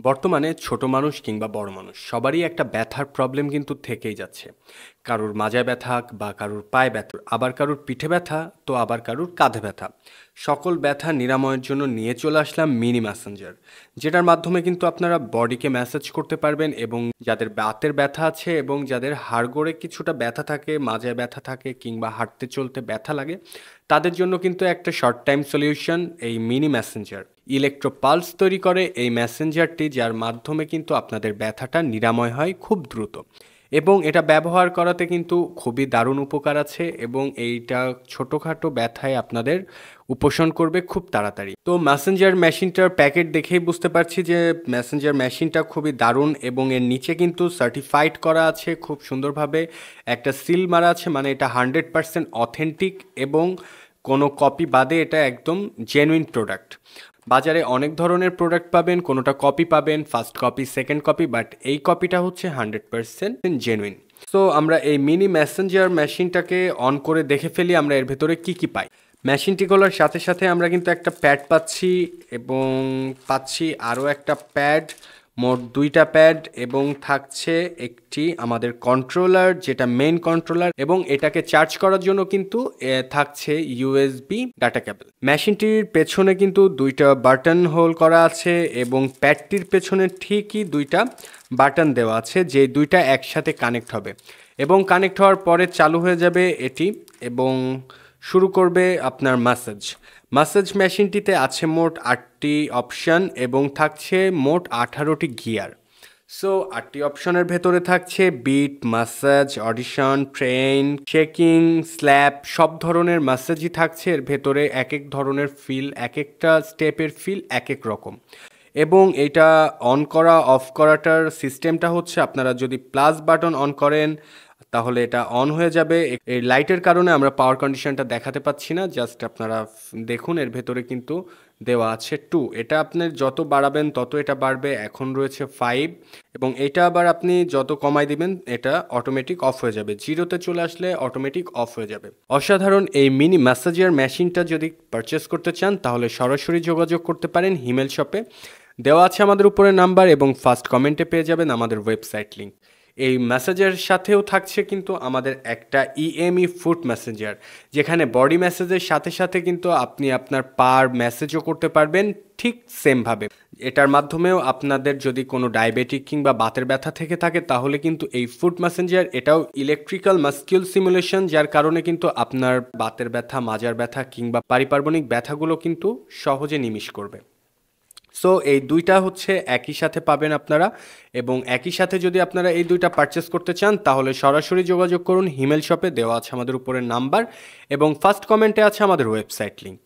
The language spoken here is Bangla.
বর্তমানে ছোট মানুষ কিংবা বড় মানুষ সবারই একটা ব্যথার প্রবলেম কিন্তু থেকেই যাচ্ছে। কারুর মাজায় ব্যথা বা কারুর পায়ে ব্যথা, আবার কারুর পিঠে ব্যথা, তো আবার কারুর কাঁধে ব্যথা। সকল ব্যথা নিরাময়ের জন্য নিয়ে চলে আসলাম মিনি ম্যাসেঞ্জার, যেটার মাধ্যমে কিন্তু আপনারা বডিকে ম্যাসাজ করতে পারবেন এবং যাদের বাতের ব্যথা আছে এবং যাদের হাড়গোড়ে কিছুটা ব্যথা থাকে, মাজায় ব্যথা থাকে কিংবা হাঁটতে চলতে ব্যথা লাগে, তাদের জন্য কিন্তু একটা শর্ট টাইম সলিউশন এই মিনি ম্যাসেঞ্জার। ইলেকট্রো পালস তৈরি করে এই মেসেঞ্জারটি, যার মাধ্যমে কিন্তু আপনাদের ব্যথাটা নিরাময় হয় খুব দ্রুত এবং এটা ব্যবহার করাতে কিন্তু খুবই দারুণ উপকার আছে এবং এইটা ছোটোখাটো ব্যথায় আপনাদের উপশম করবে খুব তাড়াতাড়ি। তো মেসেঞ্জার মেশিনটার প্যাকেট দেখেই বুঝতে পারছি যে মেসেঞ্জার মেশিনটা খুবই দারুণ এবং এর নিচে কিন্তু সার্টিফাইড করা আছে খুব সুন্দরভাবে, একটা সিল মারা আছে, মানে এটা 100% অথেন্টিক এবং কোনো কপি বাদে এটা একদম জেনুইন প্রোডাক্ট। বাজারে অনেক ধরনের প্রোডাক্ট পাবেন, কোনোটা কপি পাবেন, first copy, second copy, but এই কপিটা হচ্ছে 100% জেনুইন। সো আমরা এই মিনি মেসেঞ্জার মেশিনটাকে অন করে দেখে ফেলি আমরা এর ভেতরে কি কি পাই। মেশিনটি খোলার সাথে সাথে আমরা কিন্তু একটা প্যাড পাচ্ছি এবং পাচ্ছি আরও একটা প্যাড, মোট দুইটা প্যাড, এবং থাকছে একটি আমাদের কন্ট্রোলার যেটা মেইন কন্ট্রোলার, এবং এটাকে চার্জ করার জন্য কিন্তু থাকছে ইউএসবি ডাটা কেবল। মেশিনটির পেছনে কিন্তু দুইটা বাটন হোল করা আছে এবং প্যাডটির পেছনে ঠিকই দুইটা বাটন দেওয়া আছে, যে দুইটা একসাথে কানেক্ট হবে এবং কানেক্ট হওয়ার পরে চালু হয়ে যাবে এটি এবং শুরু করবে আপনার ম্যাসাজ মেশিনটিতে আছে মোট 8টি অপশান এবং থাকছে মোট 18টি গিয়ার। সো 8টি অপশনের ভেতরে থাকছে beat, massage, audition, train, shaking, slap, সব ধরনের ম্যাসাজই থাকছে এর ভেতরে। এক এক ধরনের ফিল, এক একটা স্টেপের ফিল এক এক রকম। এবং এটা অন করা অফ করাটার সিস্টেমটা হচ্ছে, আপনারা যদি প্লাস বাটন অন করেন তাহলে এটা অন হয়ে যাবে। এই লাইটের কারণে আমরা পাওয়ার কন্ডিশনটা দেখাতে পাচ্ছি না, জাস্ট আপনারা দেখুন এর ভেতরে কিন্তু দেওয়া আছে 2। এটা আপনি যত বাড়াবেন তত এটা বাড়বে, এখন রয়েছে 5, এবং এটা আবার আপনি যত কমাই দিবেন এটা অটোমেটিক অফ হয়ে যাবে, 0-তে চলে আসলে অটোমেটিক অফ হয়ে যাবে। অসাধারণ এই মিনি ম্যাসাজার মেশিনটা যদি পারচেস করতে চান তাহলে সরাসরি যোগাযোগ করতে পারেন হিমেল শপে, দেওয়া আছে আমাদের উপরে নাম্বার, এবং ফার্স্ট কমেন্টে পেয়ে যাবেন আমাদের ওয়েবসাইট লিঙ্ক। এই মেসেজের সাথেও থাকছে কিন্তু আমাদের একটা ইএমই ফুট মেসেঞ্জার, যেখানে বডি মেসেজের সাথে সাথে কিন্তু আপনি আপনার পার মেসেজও করতে পারবেন ঠিক সেমভাবে। এটার মাধ্যমেও আপনাদের যদি কোনো ডায়াবেটিক কিংবা বাতের ব্যথা থেকে থাকে তাহলে কিন্তু এই ফুট মেসেঞ্জার, এটাও ইলেকট্রিক্যাল মাস্কিউল সিমুলেশন, যার কারণে কিন্তু আপনার বাতের ব্যথা, মাজার ব্যথা কিংবা পারিপার্বণিক ব্যথাগুলো কিন্তু সহজে নিমিষ করবে। সো এই দুইটা হচ্ছে একই সাথে পাবেন আপনারা, এবং একই সাথে যদি আপনারা এই দুইটা পারচেস করতে চান তাহলে সরাসরি যোগাযোগ করুন হিমেল শপে, দেওয়া আছে আমাদের উপরে নাম্বার এবং ফার্স্ট কমেন্টে আছে আমাদের ওয়েবসাইট লিঙ্ক।